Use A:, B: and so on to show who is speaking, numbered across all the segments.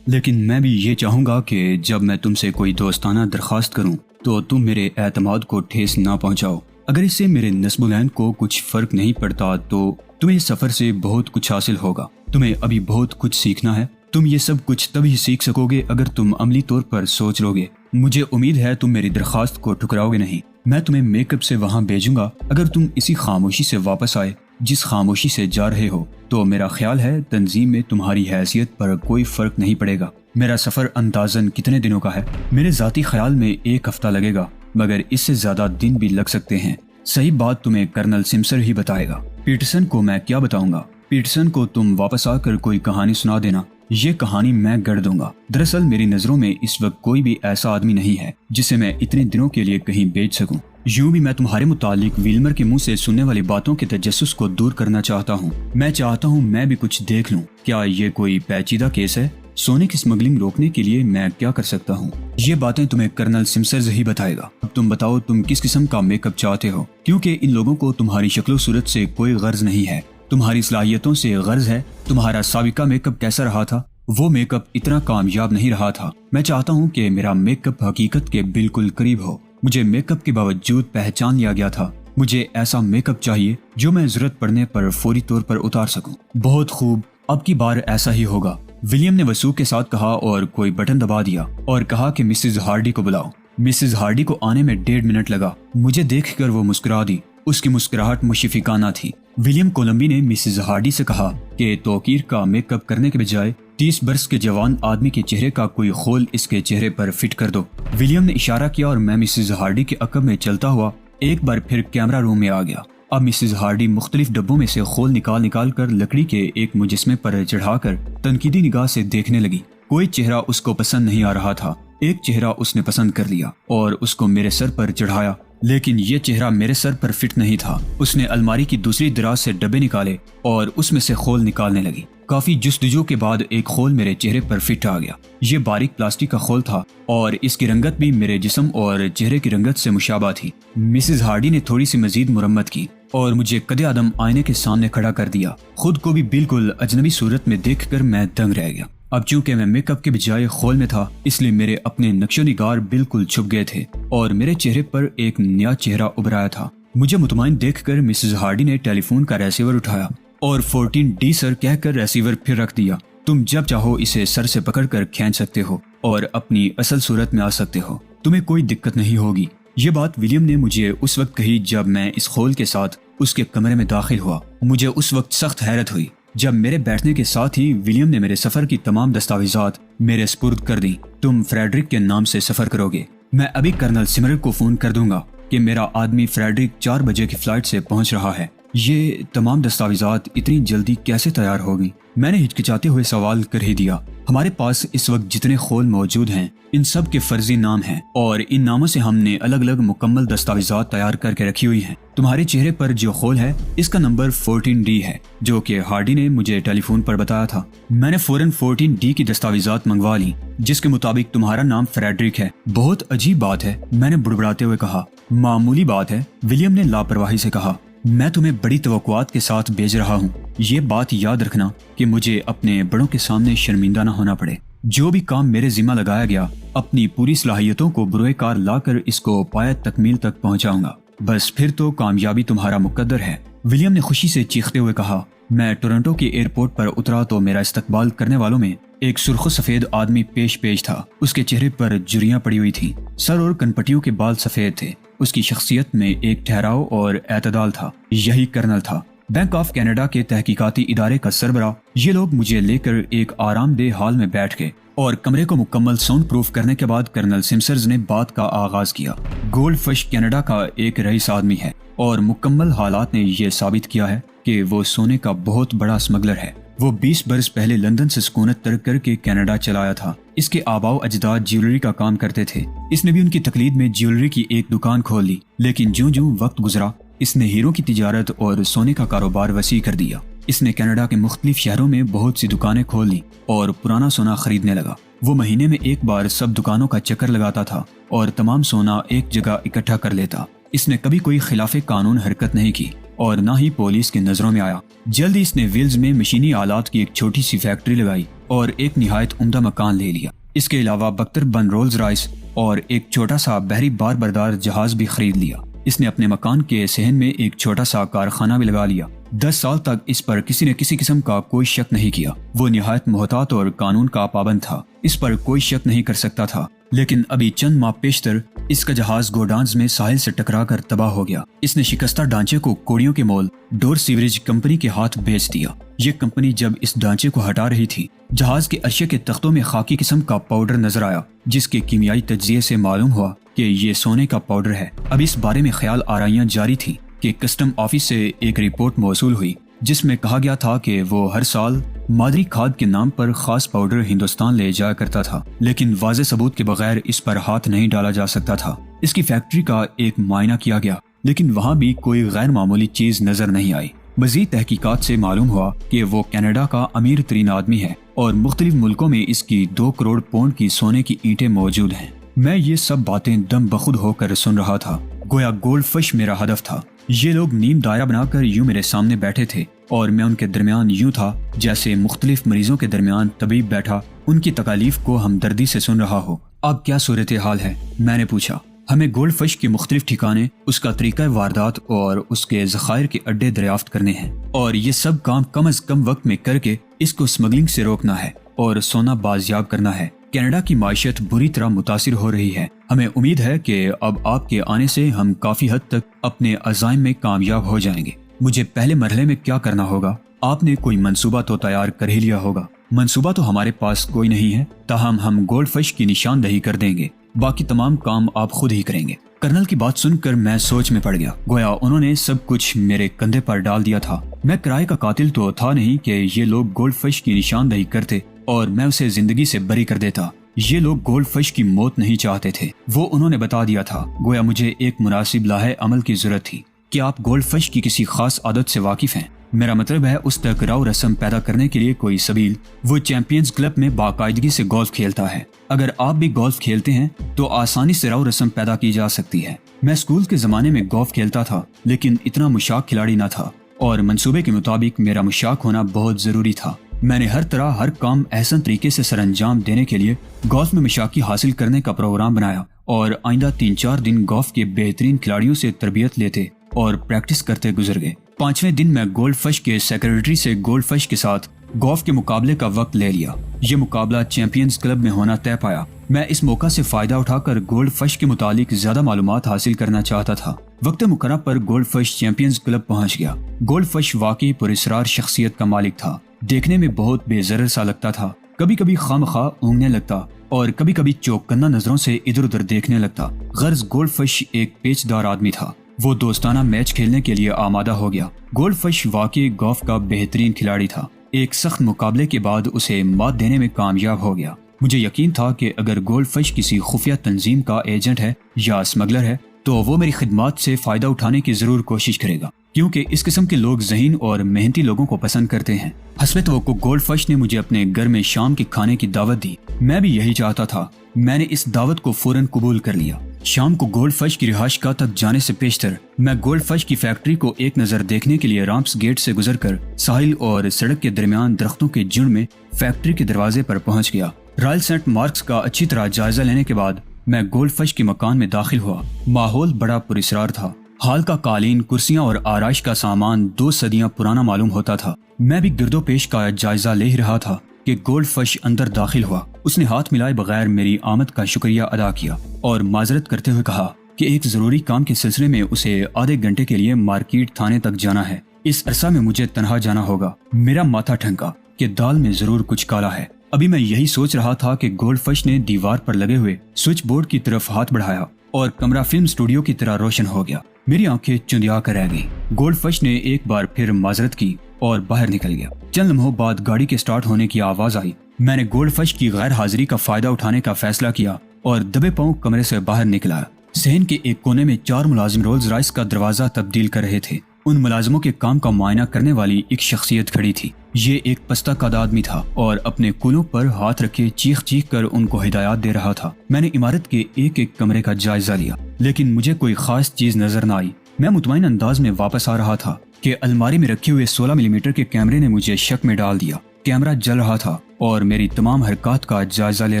A: لیکن میں بھی یہ چاہوں گا کہ جب میں تم سے کوئی دوستانہ درخواست کروں تو تم میرے اعتماد کو ٹھیس نہ پہنچاؤ۔ اگر اس سے میرے نصب العین کو کچھ فرق نہیں پڑتا تو تمہیں اس سفر سے بہت کچھ حاصل ہوگا۔ تمہیں ابھی بہت کچھ سیکھنا ہے۔ تم یہ سب کچھ تبھی سیکھ سکو گے اگر تم عملی طور پر سوچ لو گے۔ مجھے امید ہے تم میری درخواست کو ٹھکراؤ گے نہیں۔ میں تمہیں میک اپ سے وہاں بھیجوں گا۔ اگر تم اسی خاموشی سے واپس آئے جس خاموشی سے جا رہے ہو تو میرا خیال ہے تنظیم میں تمہاری حیثیت پر کوئی فرق نہیں پڑے گا۔ میرا سفر اندازاً کتنے دنوں کا ہے؟ میرے ذاتی خیال میں 1 ہفتہ لگے گا، مگر اس سے زیادہ دن بھی لگ سکتے ہیں۔ صحیح بات تمہیں کرنل سمسر ہی بتائے گا۔ پیٹرسن کو میں کیا بتاؤں گا؟ پیٹرسن کو تم واپس آ کر کوئی کہانی سنا دینا۔ یہ کہانی میں گڑھ دوں گا۔ دراصل میری نظروں میں اس وقت کوئی بھی ایسا آدمی نہیں ہے جسے میں اتنے دنوں کے لیے کہیں بھیج سکوں۔ یوں بھی میں تمہارے متعلق ویلمر کے منہ سے سننے والی باتوں کے تجسس کو دور کرنا چاہتا ہوں۔ میں چاہتا ہوں میں بھی کچھ دیکھ لوں۔ کیا یہ کوئی پیچیدہ کیس ہے؟ سونے کی اسمگلنگ روکنے کے لیے میں کیا کر سکتا ہوں؟ یہ باتیں تمہیں کرنل سمسرز ہی بتائے گا۔ اب تم بتاؤ تم کس قسم کا میک اپ چاہتے ہو، کیونکہ ان لوگوں کو تمہاری شکل و صورت سے کوئی غرض نہیں ہے، تمہاری صلاحیتوں سے غرض ہے۔ تمہارا سابقہ میک اپ کیسا رہا تھا؟ وہ میک اپ اتنا کامیاب نہیں رہا تھا۔ میں چاہتا ہوں کہ میرا میک اپ حقیقت کے بالکل قریب ہو۔ مجھے میک اپ کے باوجود پہچان لیا گیا تھا۔ مجھے ایسا میک اپ چاہیے جو میں ضرورت پڑنے پر فوری طور پر اتار سکوں۔ بہت خوب، اب کی بار ایسا ہی ہوگا، ولیم نے وثوق کے ساتھ کہا اور کوئی بٹن دبا دیا اور کہا کہ مسز ہارڈی کو بلاؤ۔ مسز ہارڈی کو آنے میں 1.5 منٹ لگا۔ مجھے دیکھ کر وہ مسکرا دی۔ اس کی مسکراہٹ مشفقانہ تھی۔ ولیم کولمبی نے مسز ہارڈی سے کہا کہ توقیر کا میک اپ کرنے کے بجائے 30 برس کے جوان آدمی کے چہرے کا کوئی خول اس کے چہرے پر فٹ کر دو۔ ولیم نے اشارہ کیا اور میں مسز ہارڈی کے عقب میں چلتا ہوا ایک بار پھر کیمرہ روم میں آ گیا۔ اب مسز ہارڈی مختلف ڈبوں میں سے خول نکال کر لکڑی کے ایک مجسمے پر چڑھا کر تنقیدی نگاہ سے دیکھنے لگی۔ کوئی چہرہ اس کو پسند نہیں آ رہا تھا۔ ایک چہرہ اس نے پسند کر لیا اور اس کو میرے سر پر چڑھایا، لیکن یہ چہرہ میرے سر پر فٹ نہیں تھا۔ اس نے الماری کی دوسری دراز سے ڈبے نکالے اور اس میں سے خول نکالنے لگی۔ کافی جستجو کے بعد ایک خول میرے چہرے پر فٹ آ گیا۔ یہ باریک پلاسٹک کا خول تھا اور اس کی رنگت بھی میرے جسم اور چہرے کی رنگت سے مشابہ تھی۔ مسز ہارڈی نے تھوڑی سی مزید مرمت کی اور مجھے قد آدم آئینے کے سامنے کھڑا کر دیا۔ خود کو بھی بالکل اجنبی صورت میں دیکھ کر میں دنگ رہ گیا۔ اب چونکہ میں میک اپ کے بجائے خول میں تھا، اس لیے میرے اپنے نقش و نگار بالکل چھپ گئے تھے اور میرے چہرے پر ایک نیا چہرہ ابھر آیا تھا۔ مجھے مطمئن دیکھ کر مسز ہارڈی نے ٹیلی فون کا ریسیور اٹھایا اور 14D سر کہہ کر ریسیور پھر رکھ دیا۔ تم جب چاہو اسے سر سے پکڑ کر کھینچ سکتے ہو اور اپنی اصل صورت میں آ سکتے ہو۔ تمہیں کوئی دقت نہیں ہوگی۔ یہ بات ولیم نے مجھے اس وقت کہی جب میں اس خول کے ساتھ اس کے کمرے میں داخل ہوا۔ مجھے اس وقت سخت حیرت ہوئی جب میرے بیٹھنے کے ساتھ ہی ولیم نے میرے سفر کی تمام دستاویزات میرے سپرد کر دیں۔ تم فریڈرک کے نام سے سفر کرو گے۔ میں ابھی کرنل سمرر کو فون کر دوں گا کہ میرا آدمی فریڈرک 4 بجے کی فلائٹ سے پہنچ رہا ہے۔ یہ تمام دستاویزات اتنی جلدی کیسے تیار ہوگی؟ میں نے ہچکچاتے ہوئے سوال کر ہی دیا۔ ہمارے پاس اس وقت جتنے خول موجود ہیں ان سب کے فرضی نام ہیں اور ان ناموں سے ہم نے الگ الگ مکمل دستاویزات تیار کر کے رکھی ہوئی ہیں۔ تمہارے چہرے پر جو خول ہے اس کا نمبر 14D ہے، جو کہ ہارڈی نے مجھے ٹیلی فون پر بتایا تھا۔ میں نے فوراً 14D کی دستاویزات منگوا لی جس کے مطابق تمہارا نام فریڈرک ہے۔ بہت عجیب بات ہے، میں نے بڑبڑاتے ہوئے کہا۔ معمولی بات ہے، ولیم نے لاپرواہی سے کہا۔ میں تمہیں بڑی توقعات کے ساتھ بھیج رہا ہوں۔ یہ بات یاد رکھنا کہ مجھے اپنے بڑوں کے سامنے شرمندہ نہ ہونا پڑے۔ جو بھی کام میرے ذمہ لگایا گیا اپنی پوری صلاحیتوں کو بروئے کار لا کر اس کو پایہ تکمیل تک پہنچاؤں گا۔ بس پھر تو کامیابی تمہارا مقدر ہے۔ ولیم نے خوشی سے چیختے ہوئے کہا۔ میں ٹورنٹو کے ایئرپورٹ پر اترا تو میرا استقبال کرنے والوں میں ایک سرخ و سفید آدمی پیش تھا۔ اس کے چہرے پر جھریاں پڑی ہوئی تھیں، سر اور کنپٹیوں کے بال سفید تھے۔ اس کی شخصیت میں ایک ٹھہراؤ اور اعتدال تھا۔ یہی کرنل تھا، بینک آف کینیڈا کے تحقیقاتی ادارے کا سربراہ۔ یہ لوگ مجھے لے کر ایک آرام دہ ہال میں بیٹھ گئے اور کمرے کو مکمل ساؤنڈ پروف کرنے کے بعد کرنل سمسرز نے بات کا آغاز کیا۔ گولڈ فش کینیڈا کا ایک رئیس آدمی ہے اور مکمل حالات نے یہ ثابت کیا ہے کہ وہ سونے کا بہت بڑا اسمگلر ہے۔ وہ 20 برس پہلے لندن سے سکونت ترک کر کے کینیڈا چلایا تھا۔ اس کے آباء و اجداد جیولری کا کام کرتے تھے۔ اس نے بھی ان کی تقلید میں جیولری کی ایک دکان کھول لی، لیکن جوں جوں وقت گزرا اس نے ہیروں کی تجارت اور سونے کا کاروبار وسیع کر دیا۔ اس نے کینیڈا کے مختلف شہروں میں بہت سی دکانیں کھول لی اور پرانا سونا خریدنے لگا۔ وہ مہینے میں ایک بار سب دکانوں کا چکر لگاتا تھا اور تمام سونا ایک جگہ اکٹھا کر لیتا۔ اس نے کبھی کوئی خلاف قانون حرکت نہیں کی۔ اور نہ ہی پولیس کی نظروں میں آیا۔ جلد ہی اس نے ویلز میں مشینی آلات کی ایک چھوٹی سی فیکٹری لگائی اور ایک نہایت عمدہ مکان لے لیا۔ اس کے علاوہ بختر بن رولز رائس اور ایک چھوٹا سا بحری بار بردار جہاز بھی خرید لیا۔ اس نے اپنے مکان کے صحن میں ایک چھوٹا سا کارخانہ بھی لگا لیا۔ 10 سال تک اس پر کسی نے کسی قسم کا کوئی شک نہیں کیا۔ وہ نہایت محتاط اور قانون کا پابند تھا، اس پر کوئی شک نہیں کر سکتا تھا۔ لیکن ابھی چند ماہ پیشتر اس کا جہاز گوڈانز میں ساحل سے ٹکرا کر تباہ ہو گیا۔ اس نے شکستہ ڈھانچے کو کوڑیوں کے مول ڈور سیوریج کمپنی کے ہاتھ بیچ دیا۔ یہ کمپنی جب اس ڈھانچے کو ہٹا رہی تھی، جہاز کے عرشے کے تختوں میں خاکی قسم کا پاؤڈر نظر آیا، جس کے کیمیائی تجزیے سے معلوم ہوا کہ یہ سونے کا پاؤڈر ہے۔ اب اس بارے میں خیال آرائیاں جاری تھی کہ کسٹم آفس سے ایک رپورٹ موصول ہوئی جس میں کہا گیا تھا کہ وہ ہر سال مادری کھاد کے نام پر خاص پاؤڈر ہندوستان لے جایا کرتا تھا، لیکن واضح ثبوت کے بغیر اس پر ہاتھ نہیں ڈالا جا سکتا تھا۔ اس کی فیکٹری کا ایک معائنہ کیا گیا، لیکن وہاں بھی کوئی غیر معمولی چیز نظر نہیں آئی۔ مزید تحقیقات سے معلوم ہوا کہ وہ کینیڈا کا امیر ترین آدمی ہے اور مختلف ملکوں میں اس کی 2 کروڑ پاؤنڈ کی سونے کی اینٹیں موجود ہیں۔ میں یہ سب باتیں دم بخود ہو کر سن رہا تھا، گویا گولڈ فش میرا ہدف تھا۔ یہ لوگ نیم دائرہ بنا کر یوں میرے سامنے بیٹھے تھے اور میں ان کے درمیان یوں تھا جیسے مختلف مریضوں کے درمیان طبیب بیٹھا ان کی تکالیف کو ہمدردی سے سن رہا ہو۔ اب کیا صورتحال ہے؟ میں نے پوچھا۔ ہمیں گولڈ فش کے مختلف ٹھکانے، اس کا طریقہ واردات اور اس کے ذخائر کے اڈے دریافت کرنے ہیں، اور یہ سب کام کم از کم وقت میں کر کے اس کو اسمگلنگ سے روکنا ہے اور سونا بازیاب کرنا ہے۔ کینیڈا کی معیشت بری طرح متاثر ہو رہی ہے۔ ہمیں امید ہے کہ اب آپ کے آنے سے ہم کافی حد تک اپنے عزائم میں کامیاب ہو جائیں گے۔ مجھے پہلے مرحلے میں کیا کرنا ہوگا؟ آپ نے کوئی منصوبہ تو تیار کر ہی لیا ہوگا۔ منصوبہ تو ہمارے پاس کوئی نہیں ہے، تاہم ہم گولڈ فش کی نشاندہی کر دیں گے، باقی تمام کام آپ خود ہی کریں گے۔ کرنل کی بات سن کر میں سوچ میں پڑ گیا، گویا انہوں نے سب کچھ میرے کندھے پر ڈال دیا تھا۔ میں کرائے کا قاتل تو تھا نہیں کہ یہ لوگ گولڈ فش کی نشاندہی کرتے اور میں اسے زندگی سے بری کر دیتا۔ یہ لوگ گولڈ فش کی موت نہیں چاہتے تھے، وہ انہوں نے بتا دیا تھا۔ گویا مجھے ایک مناسب لاہے عمل کی ضرورت تھی۔ کیا آپ گولڈ فش کی کسی خاص عادت سے واقف ہیں؟ میرا مطلب ہے اس تک راؤ رسم پیدا کرنے کے لیے کوئی سبیل۔ وہ چیمپئنز کلب میں باقاعدگی سے گولف کھیلتا ہے۔ اگر آپ بھی گولف کھیلتے ہیں تو آسانی سے راؤ رسم پیدا کی جا سکتی ہے۔ میں اسکول کے زمانے میں گولف کھیلتا تھا، لیکن اتنا مشاق کھلاڑی نہ تھا، اور منصوبے کے مطابق میرا مشاق ہونا بہت ضروری تھا۔ میں نے ہر طرح ہر کام احسن طریقے سے سر انجام دینے کے لیے گولف میں مشاقی حاصل کرنے کا پروگرام بنایا، اور آئندہ 3-4 دن گولف کے بہترین کھلاڑیوں سے تربیت لیتے اور پریکٹس کرتے گزر گئے۔ 5ویں دن میں گولڈ فش کے سیکرٹری سے گولڈ فش کے ساتھ گولف کے مقابلے کا وقت لے لیا۔ یہ مقابلہ چیمپئنز کلب میں ہونا طے پایا۔ میں اس موقع سے فائدہ اٹھا کر گولڈ فش کے متعلق زیادہ معلومات حاصل کرنا چاہتا تھا۔ وقت مقررہ پر گولڈ فش چیمپئنز کلب پہنچ گیا۔ گولڈ فش واقعی پراسرار شخصیت کا مالک تھا، دیکھنے میں بہت بے ضرر سا لگتا تھا، کبھی کبھی خواہ اونگنے لگتا اور کبھی کبھی چوکنا نظروں سے ادھر ادھر دیکھنے لگتا۔ غرض گولڈ فش ایک پیچ دار آدمی تھا۔ وہ دوستانہ میچ کھیلنے کے لیے آمادہ ہو گیا۔ گولڈ فش واقعی گولف کا بہترین کھلاڑی تھا۔ ایک سخت مقابلے کے بعد اسے مات دینے میں کامیاب ہو گیا۔ مجھے یقین تھا کہ اگر گولڈ فش کسی خفیہ تنظیم کا ایجنٹ ہے یا اسمگلر ہے تو وہ میری خدمات سے فائدہ اٹھانے کی ضرور کوشش کرے گا، کیونکہ اس قسم کے لوگ ذہین اور محنتی لوگوں کو پسند کرتے ہیں۔ حسب توقع گولڈ فش نے مجھے اپنے گھر میں شام کے کھانے کی دعوت دی۔ میں بھی یہی چاہتا تھا۔ میں نے اس دعوت کو فوراً قبول کر لیا۔ شام کو گولڈ فش کی رہائش گاہ تک جانے سے پیشتر میں گولڈ فش کی فیکٹری کو ایک نظر دیکھنے کے لیے رامپس گیٹ سے گزر کر ساحل اور سڑک کے درمیان درختوں کے جھنڈ میں فیکٹری کے دروازے پر پہنچ گیا۔ رائل سینٹ مارکس کا اچھی طرح جائزہ لینے کے بعد میں گولڈ فش کے مکان میں داخل ہوا۔ ماحول بڑا پراسرار تھا۔ ہال کا قالین، کرسیاں اور آرائش کا سامان 2 صدیاں پرانا معلوم ہوتا تھا۔ میں بھی گرد و پیش کا جائزہ لے ہی رہا تھا کہ گولڈ فش اندر داخل ہوا۔ اس نے ہاتھ ملائے بغیر میری آمد کا شکریہ ادا کیا اور معذرت کرتے ہوئے کہا کہ ایک ضروری کام کے سلسلے میں اسے آدھے گھنٹے کے لیے مارکیٹ تھانے تک جانا ہے۔ اس عرصہ میں مجھے تنہا جانا ہوگا۔ میرا ماتھا ٹھنکا کہ دال میں ضرور کچھ کالا ہے۔ ابھی میں یہی سوچ رہا تھا کہ گولڈ فش نے دیوار پر لگے ہوئے سوئچ بورڈ کی طرف ہاتھ بڑھایا اور کمرہ فلم اسٹوڈیو کی طرح روشن ہو گیا۔ میری آنکھیں چندیا کر رہ گئیں۔ گولڈ فش نے ایک بار پھر معذرت کی اور باہر نکل گیا۔ چند لمحوں بعد گاڑی کے سٹارٹ ہونے کی آواز آئی۔ میں نے گولڈ فش کی غیر حاضری کا فائدہ اٹھانے کا فیصلہ کیا اور دبے پاؤں کمرے سے باہر نکلا۔ صحن کے ایک کونے میں 4 ملازم رولز رائس کا دروازہ تبدیل کر رہے تھے۔ ان ملازموں کے کام کا معائنہ کرنے والی ایک شخصیت کھڑی تھی۔ یہ ایک پستہ قد آدمی تھا اور اپنے کولوں پر ہاتھ رکھے چیخ چیخ کر ان کو ہدایات دے رہا تھا۔ میں نے عمارت کے ایک ایک کمرے کا جائزہ لیا، لیکن مجھے کوئی خاص چیز نظر نہ آئی۔ میں مطمئن انداز میں واپس آ رہا تھا کہ الماری میں رکھے ہوئے 16 ملی میٹر کے کیمرے نے مجھے شک میں ڈال دیا۔ کیمرہ جل رہا تھا اور میری تمام حرکات کا جائزہ لے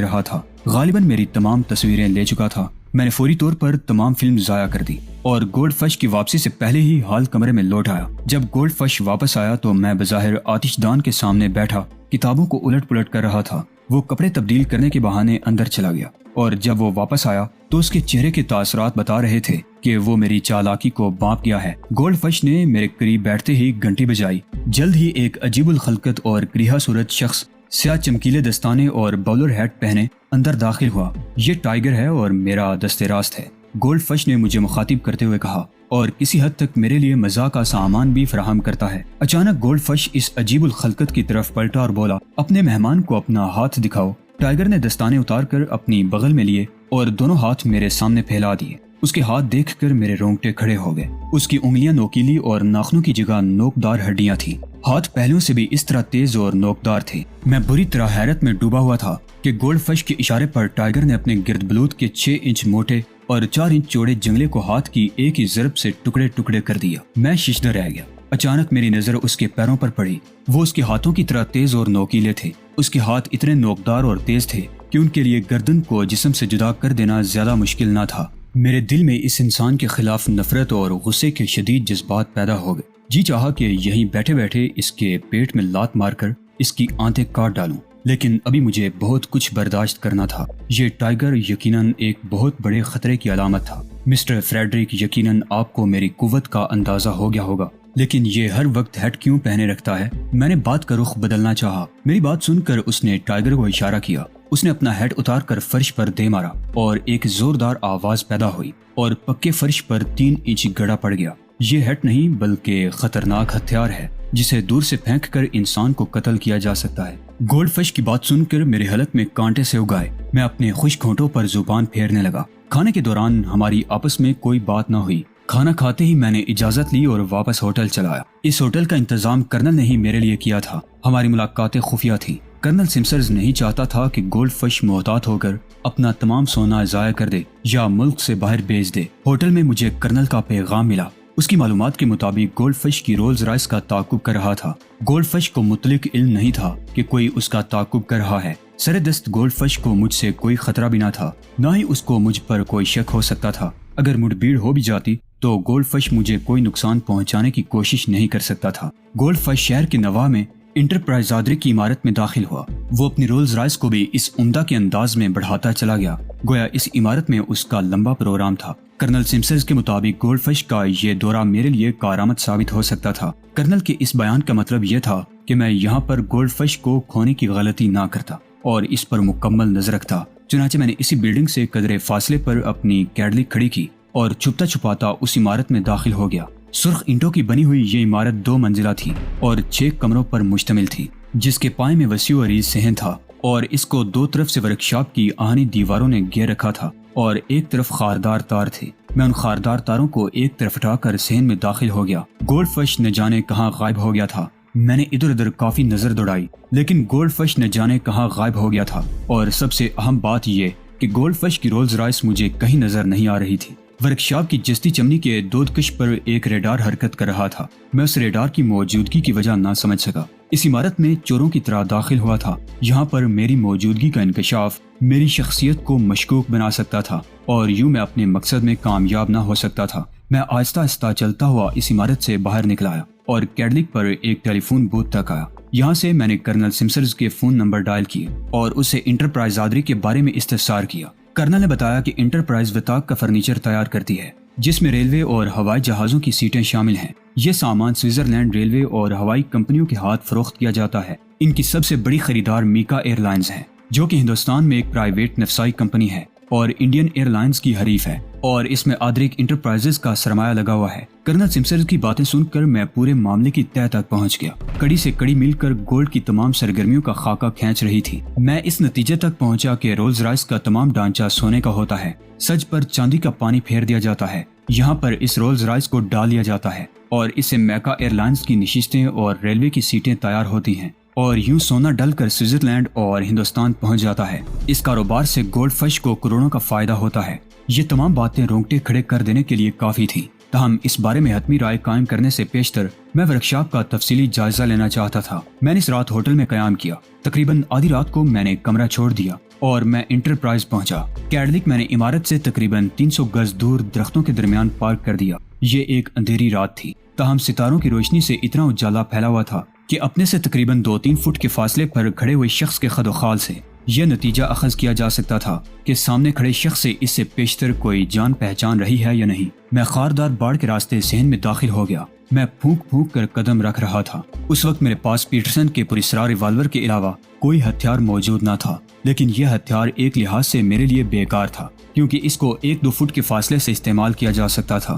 A: رہا تھا۔ غالباً میری تمام تصویریں لے چکا تھا۔ میں نے فوری طور پر تمام فلم ضائع کر دی اور گولڈ فش کی واپسی سے پہلے ہی ہال کمرے میں لوٹ آیا۔ جب گولڈ فش واپس آیا تو میں بظاہر آتش دان کے سامنے بیٹھا کتابوں کو الٹ پلٹ کر رہا تھا۔ وہ کپڑے تبدیل کرنے کے بہانے اندر چلا گیا اور جب وہ واپس آیا تو اس کے چہرے کے تاثرات بتا رہے تھے کہ وہ میری چالاکی کو بانپ گیا ہے۔ گولڈ فش نے میرے قریب بیٹھتے ہی گھنٹی بجائی۔ جلد ہی ایک عجیب الخلقت اور کریہا صورت شخص سیاہ چمکیلے دستانے اور باولر ہیٹ پہنے اندر داخل ہوا۔ یہ ٹائیگر ہے اور میرا دست راست ہے، گولڈ فش نے مجھے مخاطب کرتے ہوئے کہا، اور کسی حد تک میرے لیے مزاح کا سامان بھی فراہم کرتا ہے۔ اچانک گولڈ فش اس عجیب الخلقت کی طرف پلٹا اور بولا، اپنے مہمان کو اپنا ہاتھ دکھاؤ۔ ٹائیگر نے دستانے اتار کر اپنی بغل میں لیے اور دونوں ہاتھ میرے سامنے پھیلا دیے۔ اس کے ہاتھ دیکھ کر میرے رونگٹے کھڑے ہو گئے۔ اس کی انگلیاں نوکیلی اور ناخنوں کی جگہ نوکدار ہڈیاں تھیں۔ ہاتھ پہلوؤں سے بھی اس طرح تیز اور نوکدار تھے۔ میں بری طرح حیرت میں ڈوبا ہوا تھا کہ گولڈ فش کے اشارے پر ٹائیگر نے اپنے گرد بلوت کے 6 انچ موٹے اور 4 انچ چوڑے جنگلے کو ہاتھ کی ایک ہی ضرب سے ٹکڑے ٹکڑے کر دیا۔ میں ششدر رہ گیا۔ اچانک میری نظر اس کے پیروں پر پڑی۔ وہ اس کے ہاتھوں کی طرح تیز اور نوکیلے تھے۔ اس کے ہاتھ اتنے نوکدار اور تیز تھے کہ ان کے لیے گردن کو جسم سے جدا کر دینا زیادہ مشکل نہ تھا۔ میرے دل میں اس انسان کے خلاف نفرت اور غصے کے شدید جذبات پیدا ہو گئے۔ جی چاہا کہ یہیں بیٹھے بیٹھے اس کے پیٹ میں لات مار کر اس کی آنتیں کاٹ ڈالوں، لیکن ابھی مجھے بہت کچھ برداشت کرنا تھا۔ یہ ٹائیگر یقیناً ایک بہت بڑے خطرے کی علامت تھا۔ مسٹر فریڈرک، یقیناً آپ کو میری قوت کا اندازہ ہو گیا ہوگا، لیکن یہ ہر وقت ہیٹ کیوں پہنے رکھتا ہے؟ میں نے بات کا رخ بدلنا چاہا۔ میری بات سن کر اس نے ٹائیگر کو اشارہ کیا۔ اس نے اپنا ہیٹ اتار کر فرش پر دے مارا اور ایک زوردار آواز پیدا ہوئی اور پکے فرش پر 3 انچ گڑا پڑ گیا۔ یہ ہیٹ نہیں بلکہ خطرناک ہتھیار ہے جسے دور سے پھینک کر انسان کو قتل کیا جا سکتا ہے۔ گولڈ فش کی بات سن کر میرے حلق میں کانٹے سے اگائے۔ میں اپنے خشک ہونٹوں پر زبان پھیرنے لگا۔ کھانے کے دوران ہماری آپس میں کوئی بات نہ ہوئی۔ کھانا کھاتے ہی میں نے اجازت لی اور واپس ہوٹل چلا آیا۔ اس ہوٹل کا انتظام کرنل نے ہی میرے لیے کیا تھا۔ ہماری ملاقاتیں خفیہ تھیں۔ کرنل سمسرز نہیں چاہتا تھا کہ گولڈ فش محتاط ہو کر اپنا تمام سونا ضائع کر دے یا ملک سے باہر بھیج دے۔ ہوٹل میں مجھے کرنل کا پیغام ملا۔ اس کی معلومات کے مطابق گولڈ فش کی رولز رائس کا تعاقب کر رہا تھا۔ گولڈ فش کو مطلق علم نہیں تھا کہ کوئی اس کا تعاقب کر رہا ہے۔ سر دست گولڈ فش کو مجھ سے کوئی خطرہ بھی نہ تھا، نہ ہی اس کو مجھ پر کوئی شک ہو سکتا تھا۔ اگر مڑ بھیڑ ہو بھی جاتی تو گولڈ فش مجھے کوئی نقصان پہنچانے کی کوشش نہیں کر سکتا تھا۔ گولڈ فش شہر کے نواح میں انٹرپرائز زادری کی عمارت میں داخل ہوا۔ وہ اپنی رولز رائس کو بھی اس عمدہ کے انداز میں بڑھاتا چلا گیا، گویا اس عمارت میں اس کا لمبا پروگرام تھا۔ کرنل سمسرز کے مطابق گولڈ فش کا یہ دورہ میرے لیے کارآمد ثابت ہو سکتا تھا۔ کرنل کے اس بیان کا مطلب یہ تھا کہ میں یہاں پر گولڈ فش کو کھونے کی غلطی نہ کرتا اور اس پر مکمل نظر رکھتا۔ چنانچہ میں نے اسی بلڈنگ سے قدرے فاصلے پر اپنی کیڈلی کھڑی کی اور چھپتا چھپاتا اس عمارت میں داخل ہو گیا۔ سرخ اینٹوں کی بنی ہوئی یہ عمارت 2 منزلہ تھی اور 6 کمروں پر مشتمل تھی، جس کے پائے میں وسیع و عریض صحن تھا اور اس کو 2 طرف سے ورکشاپ کی آہنی دیواروں نے گھیر رکھا تھا اور ایک طرف خاردار تار تھے۔ میں ان خاردار تاروں کو ایک طرف ہٹا کر صحن میں داخل ہو گیا۔ گولڈ فش نہ جانے کہاں غائب ہو گیا تھا۔ میں نے ادھر ادھر کافی نظر دوڑائی، لیکن گولڈ فش نہ جانے کہاں غائب ہو گیا تھا، اور سب سے اہم بات یہ کہ گولڈ فش کی رولز رائس مجھے کہیں نظر نہیں آ رہی تھی۔ ورکشاپ کی جستی چمنی کے دودکش پر ایک ریڈار حرکت کر رہا تھا۔ میں اس ریڈار کی موجودگی کی وجہ نہ سمجھ سکا۔ اس عمارت میں چوروں کی طرح داخل ہوا تھا۔ یہاں پر میری موجودگی کا انکشاف میری شخصیت کو مشکوک بنا سکتا تھا اور یوں میں اپنے مقصد میں کامیاب نہ ہو سکتا تھا۔ میں آہستہ آہستہ چلتا ہوا اس عمارت سے باہر نکل آیا اور کیڈلک پر ایک ٹیلی فون بوتھ تک آیا۔ یہاں سے میں نے کرنل سمسرز کے فون نمبر ڈائل کیے اور اسے انٹرپرائز زادری کے بارے میں استفسار کیا۔ کرنل نے بتایا کہ انٹرپرائز وطاق کا فرنیچر تیار کرتی ہے، جس میں ریلوے اور ہوائی جہازوں کی سیٹیں شامل ہیں۔ یہ سامان سوئٹزرلینڈ ریلوے اور ہوائی کمپنیوں کے ہاتھ فروخت کیا جاتا ہے۔ ان کی سب سے بڑی خریدار میکا ایئر لائنز ہے، جو کہ ہندوستان میں ایک پرائیویٹ نفسائی کمپنی ہے اور انڈین ایئر لائنز کی حریف ہے، اور اس میں آدریک انٹرپرائزز کا سرمایہ لگا ہوا ہے۔ کرنل سمسرز کی باتیں سن کر میں پورے معاملے کی تہہ تک پہنچ گیا۔ کڑی سے کڑی مل کر گولڈ کی تمام سرگرمیوں کا خاکہ کھینچ رہی تھی۔ میں اس نتیجے تک پہنچا کہ رولز رائس کا تمام ڈھانچہ سونے کا ہوتا ہے، سج پر چاندی کا پانی پھیر دیا جاتا ہے۔ یہاں پر اس رولز رائس کو ڈال لیا جاتا ہے اور اس سے میکا ایئر لائنز کی نشستیں اور ریلوے کی سیٹیں تیار ہوتی ہیں، اور یوں سونا ڈل کر سوئٹزرلینڈ اور ہندوستان پہنچ جاتا ہے۔ اس کاروبار سے گولڈ فش کو کروڑوں کا فائدہ ہوتا ہے۔ یہ تمام باتیں رونگٹے کھڑے کر دینے کے لیے کافی تھی تاہم اس بارے میں حتمی رائے قائم کرنے سے پیشتر میں ورکشاپ کا تفصیلی جائزہ لینا چاہتا تھا۔ میں نے اس رات ہوٹل میں قیام کیا۔ تقریباً آدھی رات کو میں نے کمرہ چھوڑ دیا اور میں انٹرپرائز پہنچا۔ کیڈلک میں نے عمارت سے تقریباً 300 گز دور درختوں کے درمیان پارک کر دیا۔ یہ ایک اندھیری رات تھی، تاہم ستاروں کی روشنی سے اتنا اجالا پھیلا ہوا تھا کہ اپنے سے تقریباً 2-3 فٹ کے فاصلے پر کھڑے ہوئے شخص کے خد و خال سے یہ نتیجہ اخذ کیا جا سکتا تھا کہ سامنے کھڑے شخص سے اس سے پیشتر کوئی جان پہچان رہی ہے یا نہیں۔ میں خاردار باڑ کے راستے صحن میں داخل ہو گیا۔ میں پھونک پھونک کر قدم رکھ رہا تھا۔ اس وقت میرے پاس پیٹرسن کے پراسرار ریوالور کے علاوہ کوئی ہتھیار موجود نہ تھا، لیکن یہ ہتھیار ایک لحاظ سے میرے لیے بیکار تھا کیونکہ اس کو 1-2 فٹ کے فاصلے سے استعمال کیا جا سکتا تھا۔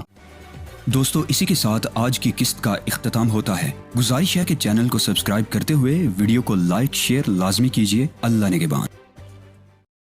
A: دوستو، اسی کے ساتھ آج کی قسط کا اختتام ہوتا ہے۔ گزارش ہے کہ چینل کو سبسکرائب کرتے ہوئے ویڈیو کو لائک شیئر لازمی کیجیے۔ اللہ نگہبان۔